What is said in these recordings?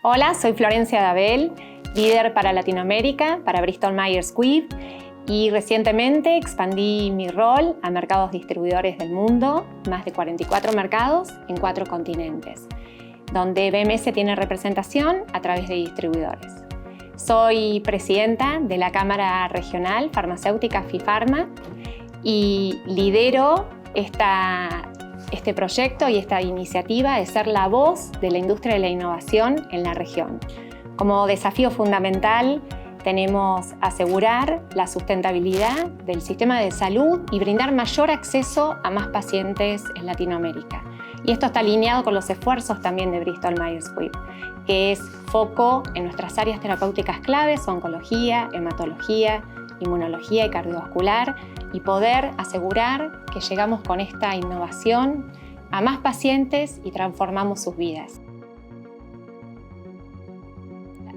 Hola, soy Florencia Dabel, líder para Latinoamérica, para Bristol Myers Squibb, y recientemente expandí mi rol a mercados distribuidores del mundo, más de 44 mercados en 4 continentes, donde BMS tiene representación a través de distribuidores. Soy presidenta de la Cámara Regional Farmacéutica FIFARMA y lidero este proyecto y esta iniciativa de ser la voz de la industria de la innovación en la región. Como desafío fundamental tenemos asegurar la sustentabilidad del sistema de salud y brindar mayor acceso a más pacientes en Latinoamérica. Y esto está alineado con los esfuerzos también de Bristol Myers Squibb, que es foco en nuestras áreas terapéuticas claves, oncología, hematología, inmunología y cardiovascular, y poder asegurar que llegamos con esta innovación a más pacientes y transformamos sus vidas.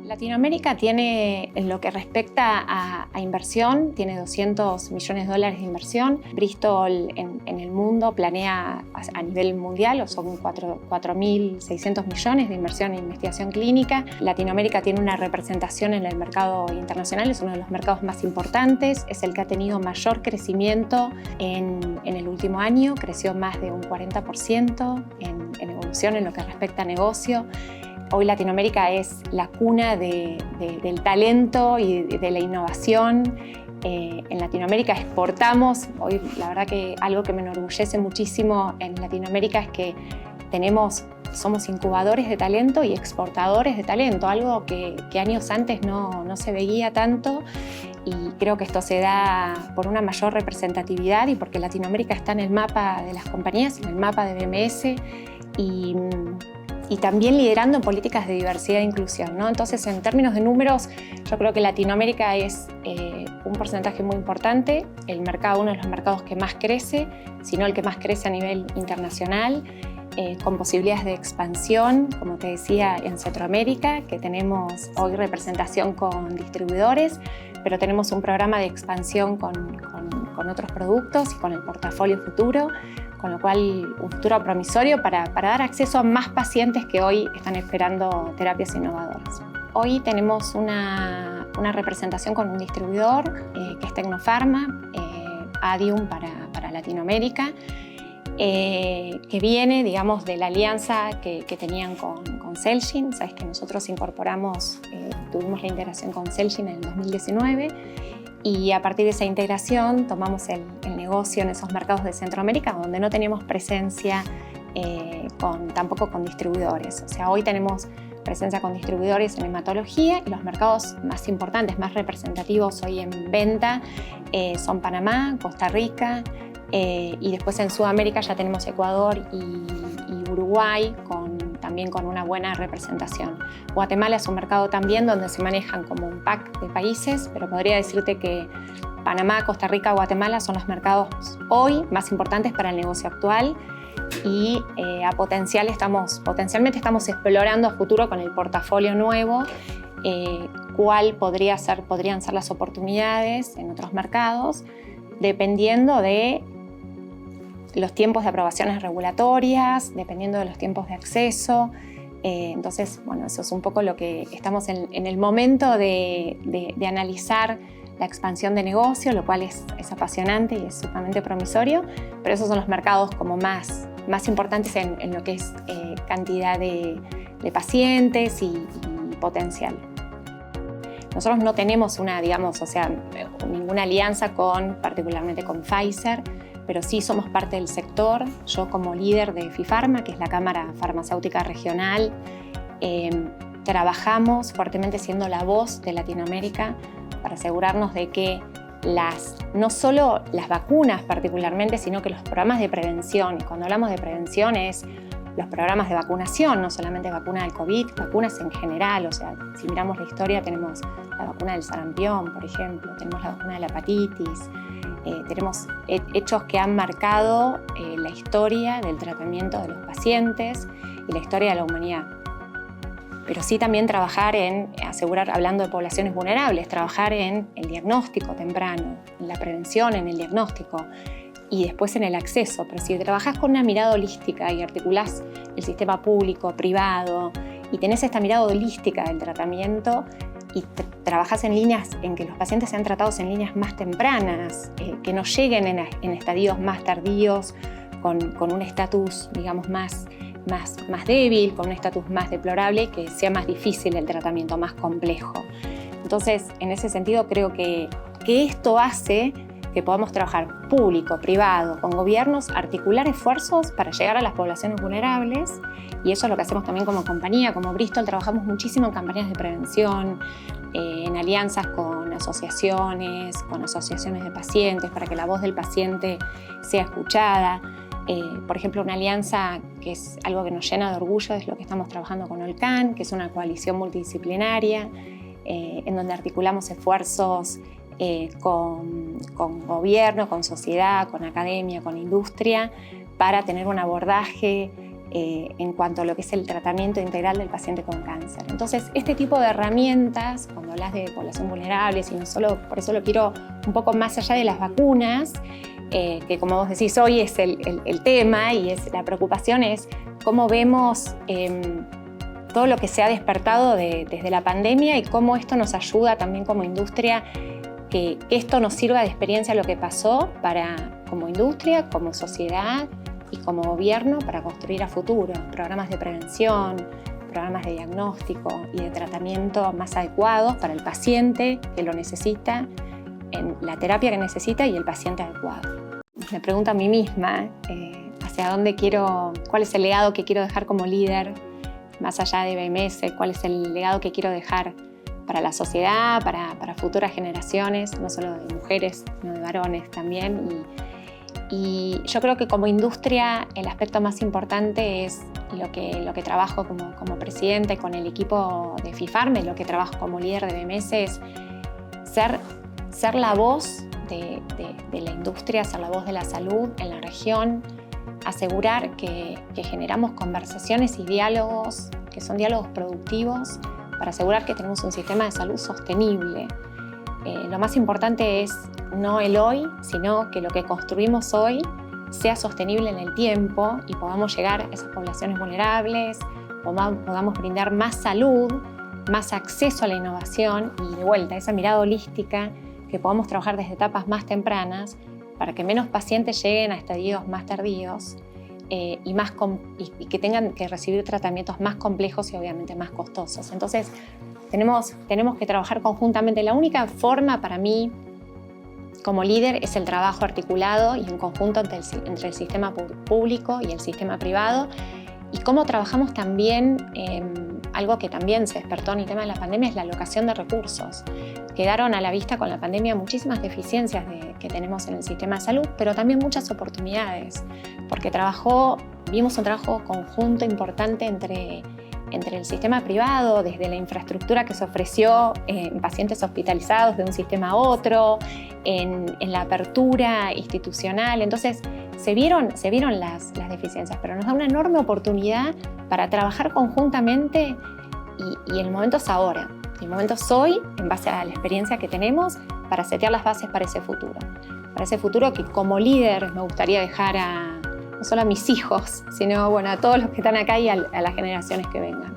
Latinoamérica tiene, en lo que respecta a inversión, tiene $200 millones de inversión. Bristol en el mundo planea a nivel mundial, o son 4.600 millones de inversión en investigación clínica. Latinoamérica tiene una representación en el mercado internacional, es uno de los mercados más importantes, es el que ha tenido mayor crecimiento en el último año, creció más de un 40% en evolución en lo que respecta a negocio. Hoy Latinoamérica es la cuna del talento y de la innovación. En Latinoamérica exportamos. Hoy la verdad que algo que me enorgullece muchísimo en Latinoamérica es que somos incubadores de talento y exportadores de talento, algo que años antes no se veía tanto, y creo que esto se da por una mayor representatividad y porque Latinoamérica está en el mapa de las compañías, en el mapa de BMS, y también liderando en políticas de diversidad e inclusión, ¿no? Entonces, en términos de números, yo creo que Latinoamérica es un porcentaje muy importante, uno de los mercados que más crece, si no el que más crece a nivel internacional, con posibilidades de expansión, como te decía, en Centroamérica, que tenemos hoy representación con distribuidores, pero tenemos un programa de expansión con otros productos y con el portafolio futuro, con lo cual un futuro promisorio para dar acceso a más pacientes que hoy están esperando terapias innovadoras. Hoy tenemos una representación con un distribuidor que es Tecnofarma, Adium para Latinoamérica, que viene, digamos, de la alianza que tenían con Celgene. Sabes que nosotros tuvimos la integración con Celgene en el 2019, y a partir de esa integración tomamos el negocio en esos mercados de Centroamérica donde no teníamos presencia tampoco con distribuidores. O sea, hoy tenemos presencia con distribuidores en hematología, y los mercados más importantes, más representativos hoy en venta son Panamá, Costa Rica, y después en Sudamérica ya tenemos Ecuador y Uruguay también con una buena representación. Guatemala es un mercado también donde se manejan como un pack de países, pero podría decirte que Panamá, Costa Rica, Guatemala son los mercados hoy más importantes para el negocio actual, y potencialmente estamos explorando a futuro con el portafolio nuevo podrían ser las oportunidades en otros mercados, dependiendo de los tiempos de aprobaciones regulatorias, dependiendo de los tiempos de acceso. Entonces, bueno, eso es un poco lo que estamos en el momento de analizar la expansión de negocio, lo cual es apasionante y es sumamente promisorio, pero esos son los mercados como más importantes en lo que es cantidad de pacientes y potencial. Nosotros no tenemos ninguna alianza particularmente con Pfizer, pero sí somos parte del sector. Yo, como líder de FIFARMA, que es la Cámara Farmacéutica Regional, trabajamos fuertemente siendo la voz de Latinoamérica para asegurarnos de que no solo las vacunas particularmente, sino que los programas de prevención, y cuando hablamos de prevención es los programas de vacunación, no solamente vacuna del COVID, vacunas en general. O sea, si miramos la historia, tenemos la vacuna del sarampión, por ejemplo, tenemos la vacuna de la hepatitis, tenemos hechos que han marcado la historia del tratamiento de los pacientes y la historia de la humanidad. Pero sí también trabajar hablando de poblaciones vulnerables, trabajar en el diagnóstico temprano, en la prevención, en el diagnóstico, y después en el acceso. Pero si trabajás con una mirada holística y articulás el sistema público, privado, y tenés esta mirada holística del tratamiento y trabajás en líneas en que los pacientes sean tratados en líneas más tempranas, que no lleguen en estadios más tardíos con un estatus, digamos, más débil, con un estatus más deplorable, que sea más difícil el tratamiento, más complejo. Entonces, en ese sentido, creo que esto hace que podamos trabajar público, privado, con gobiernos, articular esfuerzos para llegar a las poblaciones vulnerables, y eso es lo que hacemos también como compañía. Como Bristol trabajamos muchísimo en campañas de prevención, en alianzas con asociaciones de pacientes, para que la voz del paciente sea escuchada. Por ejemplo, una alianza que es algo que nos llena de orgullo es lo que estamos trabajando con Olcan, que es una coalición multidisciplinaria en donde articulamos esfuerzos con gobierno, con sociedad, con academia, con industria, para tener un abordaje en cuanto a lo que es el tratamiento integral del paciente con cáncer. Entonces, este tipo de herramientas, cuando hablas de población vulnerable, y no solo, por eso lo quiero un poco más allá de las vacunas, que como vos decís, hoy es el tema y es la preocupación, es cómo vemos todo lo que se ha despertado desde la pandemia y cómo esto nos ayuda también como industria, que esto nos sirva de experiencia lo que pasó como industria, como sociedad y como gobierno, para construir a futuro programas de prevención, programas de diagnóstico y de tratamiento más adecuados para el paciente que lo necesita, en la terapia que necesita, y el paciente adecuado. Me pregunto a mí misma hacia dónde cuál es el legado que quiero dejar como líder, más allá de BMS, cuál es el legado que quiero dejar para la sociedad, para futuras generaciones, no solo de mujeres, sino de varones también. Y yo creo que como industria el aspecto más importante es lo que trabajo como presidenta y con el equipo de FIFARME, lo que trabajo como líder de BMS, es ser la voz de la industria, ser la voz de la salud en la región, asegurar que generamos conversaciones y diálogos que son diálogos productivos para asegurar que tenemos un sistema de salud sostenible. Lo más importante es no el hoy, sino que lo que construimos hoy sea sostenible en el tiempo y podamos llegar a esas poblaciones vulnerables, podamos brindar más salud, más acceso a la innovación y, de vuelta, esa mirada holística, que podamos trabajar desde etapas más tempranas para que menos pacientes lleguen a estadios más tardíos y que tengan que recibir tratamientos más complejos y obviamente más costosos. Entonces, tenemos que trabajar conjuntamente. La única forma para mí como líder es el trabajo articulado y en conjunto entre el sistema público y el sistema privado. Y cómo trabajamos también, algo que también se despertó en el tema de la pandemia, es la alocación de recursos. Quedaron a la vista con la pandemia muchísimas deficiencias que tenemos en el sistema de salud, pero también muchas oportunidades, porque vimos un trabajo conjunto importante entre el sistema privado, desde la infraestructura que se ofreció en pacientes hospitalizados de un sistema a otro, en la apertura institucional. Entonces se vieron las deficiencias, pero nos da una enorme oportunidad para trabajar conjuntamente, y el momento es ahora. El momento es hoy, en base a la experiencia que tenemos, para setear las bases para ese futuro que como líder me gustaría dejar no solo a mis hijos, sino a todos los que están acá y a las generaciones que vengan.